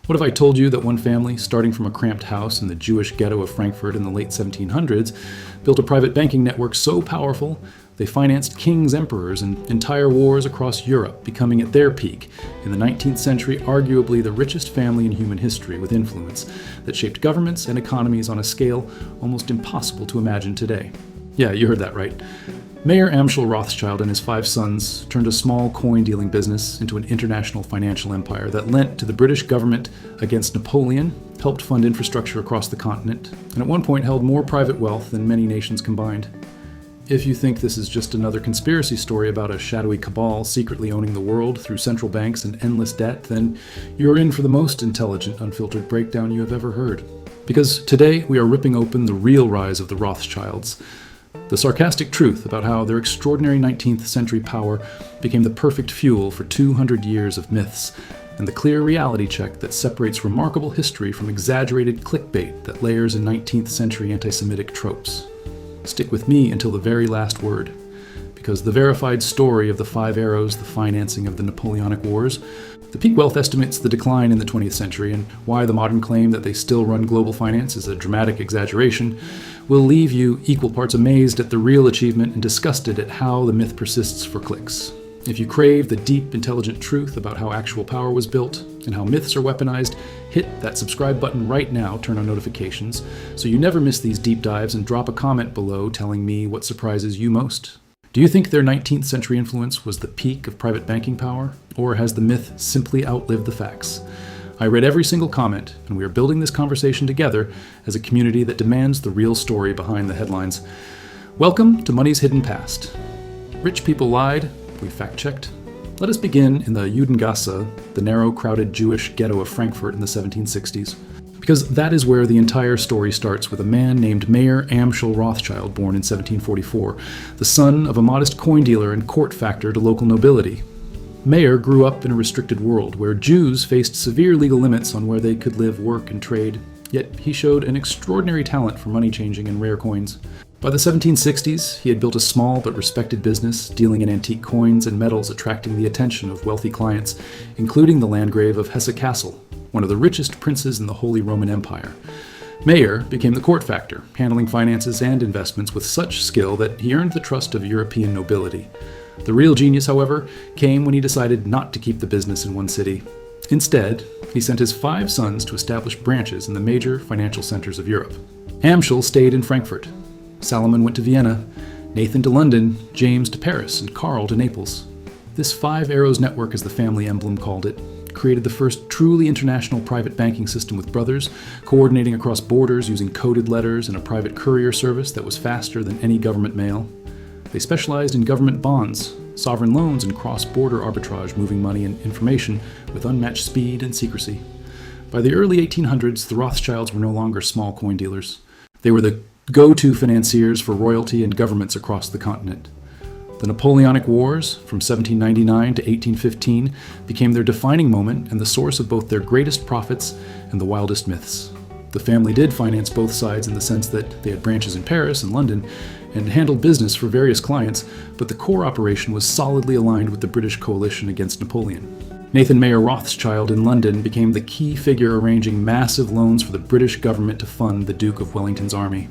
What if I told you that one family, starting from a cramped house in the Jewish ghetto of Frankfurt in the late 1700s, built a private banking network so powerful they financed kings, emperors, and entire wars across Europe, becoming at their peak, in the 19th century, arguably the richest family in human history with influence that shaped governments and economies on a scale almost impossible to imagine today. Yeah, you heard that right. Mayor Amschel Rothschild and his 5 sons turned a small coin-dealing business into an international financial empire that lent to the British government against Napoleon, helped fund infrastructure across the continent, and at one point held more private wealth than many nations combined. If you think this is just another conspiracy story about a shadowy cabal secretly owning the world through central banks and endless debt, then you're in for the most intelligent, unfiltered breakdown you have ever heard. Because today we are ripping open the real rise of the Rothschilds, the sarcastic truth about how their extraordinary 19th century power became the perfect fuel for 200 years of myths, and the clear reality check that separates remarkable history from exaggerated clickbait that layers in 19th century antisemitic tropes. Stick with me until the very last word, because the verified story of the 5 arrows, the financing of the Napoleonic Wars, the peak wealth estimates, the decline in the 20th century, and why the modern claim that they still run global finance is a dramatic exaggeration, will leave you equal parts amazed at the real achievement and disgusted at how the myth persists for clicks. If you crave the deep, intelligent truth about how actual power was built and how myths are weaponized, hit that subscribe button right now, turn on notifications, so you never miss these deep dives, and drop a comment below telling me what surprises you most. Do you think their 19th century influence was the peak of private banking power, or has the myth simply outlived the facts? I read every single comment, and we are building this conversation together as a community that demands the real story behind the headlines. Welcome to Money's Hidden Past. Rich people lied, we fact-checked. Let us begin in the Judengasse, the narrow, crowded Jewish ghetto of Frankfurt in the 1760s. Because that is where the entire story starts, with a man named Mayor Amschel Rothschild, born in 1744, the son of a modest coin dealer and court factor to local nobility. Mayer grew up in a restricted world where Jews faced severe legal limits on where they could live, work, and trade, yet he showed an extraordinary talent for money changing and rare coins. By the 1760s, he had built a small but respected business dealing in antique coins and metals, attracting the attention of wealthy clients, including the Landgrave of Hesse Castle, one of the richest princes in the Holy Roman Empire. Mayer became the court factor, handling finances and investments with such skill that he earned the trust of European nobility. The real genius, however, came when he decided not to keep the business in one city. Instead, he sent his 5 sons to establish branches in the major financial centers of Europe. Amschel stayed in Frankfurt. Salomon went to Vienna, Nathan to London, James to Paris, and Karl to Naples. This 5 arrows network, as the family emblem called it, created the first truly international private banking system, with brothers coordinating across borders using coded letters and a private courier service that was faster than any government mail. They specialized in government bonds, sovereign loans, and cross-border arbitrage, moving money and information with unmatched speed and secrecy. By the early 1800s, the Rothschilds were no longer small coin dealers. They were the go-to financiers for royalty and governments across the continent. The Napoleonic Wars, from 1799 to 1815, became their defining moment and the source of both their greatest profits and the wildest myths. The family did finance both sides in the sense that they had branches in Paris and London and handled business for various clients, but the core operation was solidly aligned with the British coalition against Napoleon. Nathan Mayer Rothschild in London became the key figure arranging massive loans for the British government to fund the Duke of Wellington's army.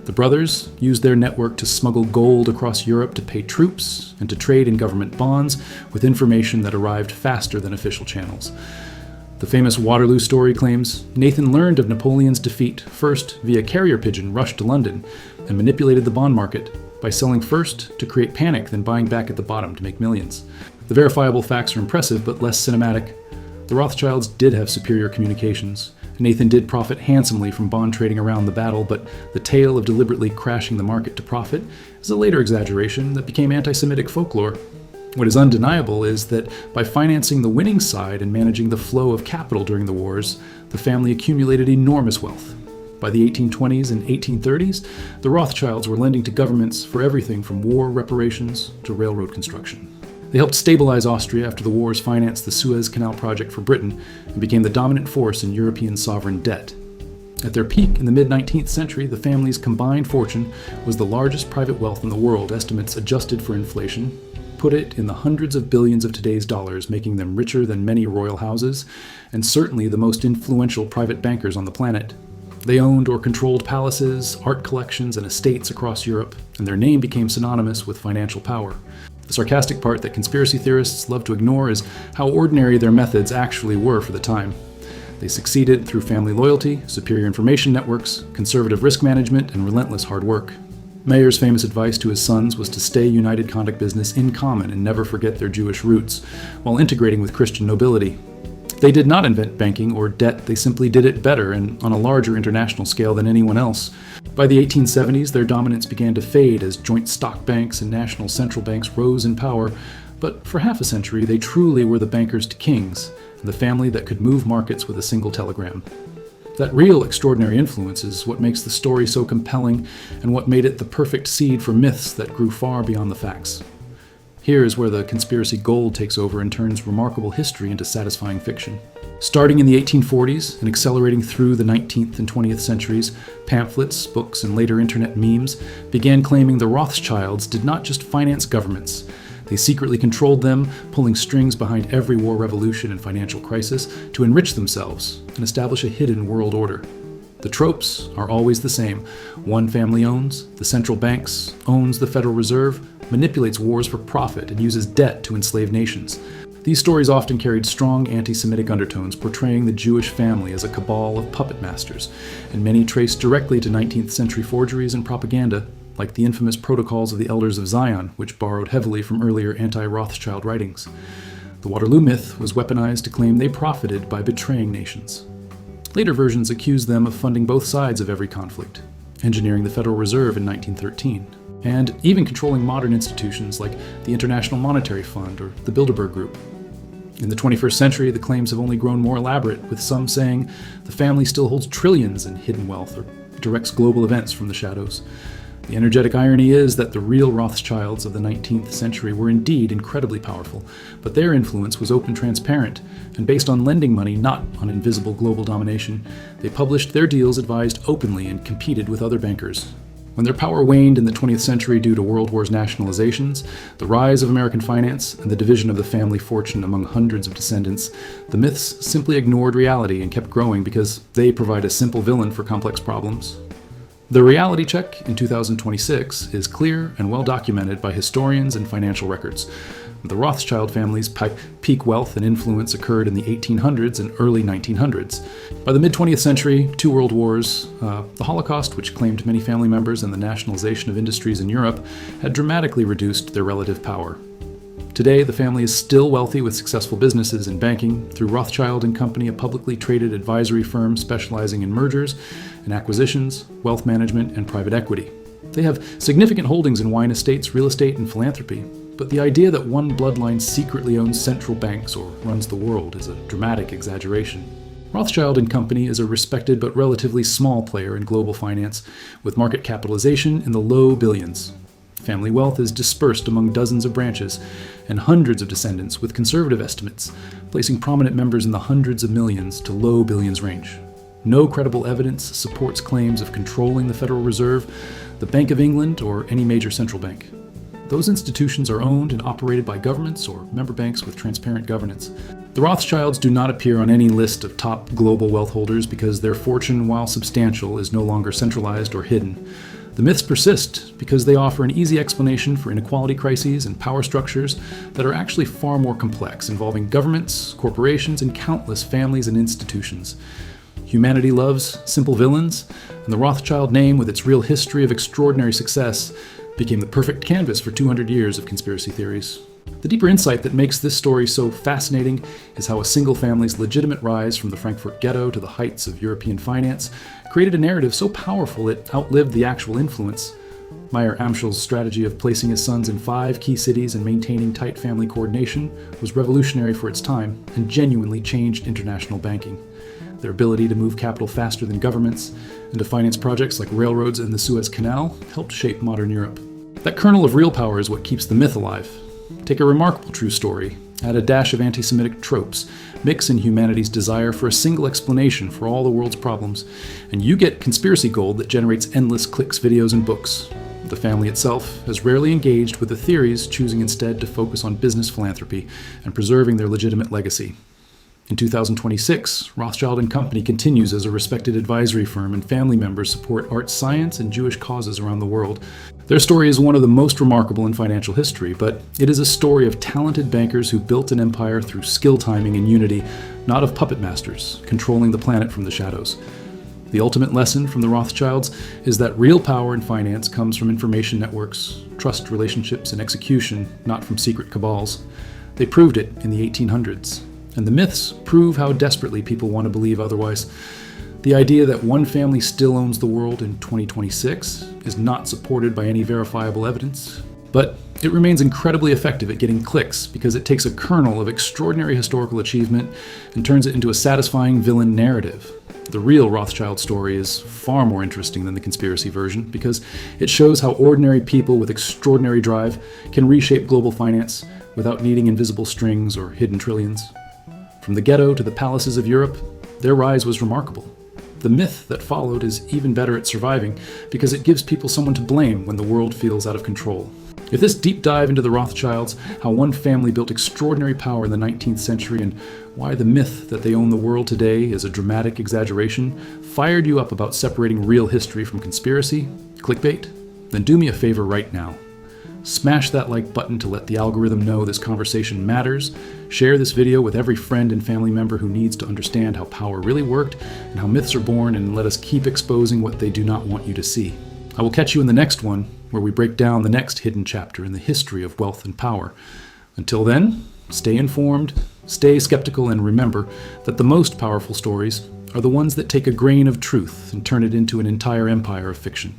The brothers used their network to smuggle gold across Europe to pay troops and to trade in government bonds with information that arrived faster than official channels. The famous Waterloo story claims Nathan learned of Napoleon's defeat first via carrier pigeon rushed to London and manipulated the bond market by selling first to create panic, then buying back at the bottom to make millions. The verifiable facts are impressive but less cinematic. The Rothschilds did have superior communications. Nathan did profit handsomely from bond trading around the battle, but the tale of deliberately crashing the market to profit is a later exaggeration that became anti-Semitic folklore. What is undeniable is that by financing the winning side and managing the flow of capital during the wars, the family accumulated enormous wealth. By the 1820s and 1830s, the Rothschilds were lending to governments for everything from war reparations to railroad construction. They helped stabilize Austria after the wars, financed the Suez Canal project for Britain, and became the dominant force in European sovereign debt. At their peak in the mid-19th century, the family's combined fortune was the largest private wealth in the world, estimates adjusted for inflation, put it, in the hundreds of billions of today's dollars, making them richer than many royal houses, and certainly the most influential private bankers on the planet. They owned or controlled palaces, art collections, and estates across Europe, and their name became synonymous with financial power. The sarcastic part that conspiracy theorists love to ignore is how ordinary their methods actually were for the time. They succeeded through family loyalty, superior information networks, conservative risk management, and relentless hard work. Mayer's famous advice to his sons was to stay united conduct business in common and never forget their Jewish roots, while integrating with Christian nobility. They did not invent banking or debt, they simply did it better and on a larger international scale than anyone else. By the 1870s, their dominance began to fade as joint stock banks and national central banks rose in power, but for half a century they truly were the bankers to kings, and the family that could move markets with a single telegram. That real extraordinary influence is what makes the story so compelling and what made it the perfect seed for myths that grew far beyond the facts. Here is where the conspiracy gold takes over and turns remarkable history into satisfying fiction. Starting in the 1840s and accelerating through the 19th and 20th centuries, pamphlets, books, and later internet memes began claiming the Rothschilds did not just finance governments. They secretly controlled them, pulling strings behind every war, revolution, and financial crisis to enrich themselves and establish a hidden world order. The tropes are always the same. One family owns, the central banks, owns the Federal Reserve, manipulates wars for profit, and uses debt to enslave nations. These stories often carried strong anti-Semitic undertones, portraying the Jewish family as a cabal of puppet masters, and many traced directly to 19th century forgeries and propaganda, like the infamous Protocols of the Elders of Zion, which borrowed heavily from earlier anti-Rothschild writings. The Waterloo myth was weaponized to claim they profited by betraying nations. Later versions accused them of funding both sides of every conflict, engineering the Federal Reserve in 1913, and even controlling modern institutions like the International Monetary Fund or the Bilderberg Group. In the 21st century, the claims have only grown more elaborate, with some saying the family still holds trillions in hidden wealth or directs global events from the shadows. The energetic irony is that the real Rothschilds of the 19th century were indeed incredibly powerful, but their influence was open, transparent, and based on lending money, not on invisible global domination. They published their deals advised openly and competed with other bankers. When their power waned in the 20th century due to World War's nationalizations, the rise of American finance, and the division of the family fortune among hundreds of descendants, the myths simply ignored reality and kept growing because they provide a simple villain for complex problems. The reality check in 2026 is clear and well documented by historians and financial records. The Rothschild family's peak wealth and influence occurred in the 1800s and early 1900s. By the mid-20th century, 2 world wars, the Holocaust, which claimed many family members, and the nationalization of industries in Europe had dramatically reduced their relative power. Today, the family is still wealthy with successful businesses in banking through Rothschild & Company, a publicly traded advisory firm specializing in mergers and acquisitions, wealth management, and private equity. They have significant holdings in wine estates, real estate, and philanthropy. But the idea that one bloodline secretly owns central banks or runs the world is a dramatic exaggeration. Rothschild & Company is a respected but relatively small player in global finance, with market capitalization in the low billions. Family wealth is dispersed among dozens of branches and hundreds of descendants, with conservative estimates placing prominent members in the hundreds of millions to low billions range. No credible evidence supports claims of controlling the Federal Reserve, the Bank of England, or any major central bank. Those institutions are owned and operated by governments or member banks with transparent governance. The Rothschilds do not appear on any list of top global wealth holders because their fortune, while substantial, is no longer centralized or hidden. The myths persist because they offer an easy explanation for inequality crises and power structures that are actually far more complex, involving governments, corporations, and countless families and institutions. Humanity loves simple villains, and the Rothschild name, with its real history of extraordinary success, became the perfect canvas for 200 years of conspiracy theories. The deeper insight that makes this story so fascinating is how a single family's legitimate rise from the Frankfurt ghetto to the heights of European finance created a narrative so powerful it outlived the actual influence. Meyer Amschel's strategy of placing his sons in 5 key cities and maintaining tight family coordination was revolutionary for its time and genuinely changed international banking. Their ability to move capital faster than governments and to finance projects like railroads and the Suez Canal helped shape modern Europe. That kernel of real power is what keeps the myth alive. Take a remarkable true story, add a dash of antisemitic tropes, mix in humanity's desire for a single explanation for all the world's problems, and you get conspiracy gold that generates endless clicks, videos, and books. The family itself has rarely engaged with the theories, choosing instead to focus on business philanthropy and preserving their legitimate legacy. In 2026, Rothschild & Company continues as a respected advisory firm, and family members support art, science, and Jewish causes around the world. Their story is one of the most remarkable in financial history, but it is a story of talented bankers who built an empire through skill, timing, and unity, not of puppet masters controlling the planet from the shadows. The ultimate lesson from the Rothschilds is that real power in finance comes from information networks, trust relationships, and execution, not from secret cabals. They proved it in the 1800s. And the myths prove how desperately people want to believe otherwise. The idea that one family still owns the world in 2026 is not supported by any verifiable evidence, but it remains incredibly effective at getting clicks because it takes a kernel of extraordinary historical achievement and turns it into a satisfying villain narrative. The real Rothschild story is far more interesting than the conspiracy version because it shows how ordinary people with extraordinary drive can reshape global finance without needing invisible strings or hidden trillions. From the ghetto to the palaces of Europe, their rise was remarkable. The myth that followed is even better at surviving because it gives people someone to blame when the world feels out of control. If this deep dive into the Rothschilds, how one family built extraordinary power in the 19th century, and why the myth that they own the world today is a dramatic exaggeration, fired you up about separating real history from conspiracy, clickbait, then do me a favor right now. Smash that like button to let the algorithm know this conversation matters. Share this video with every friend and family member who needs to understand how power really worked and how myths are born, and let us keep exposing what they do not want you to see. I will catch you in the next one, where we break down the next hidden chapter in the history of wealth and power. Until then, stay informed, stay skeptical, and remember that the most powerful stories are the ones that take a grain of truth and turn it into an entire empire of fiction.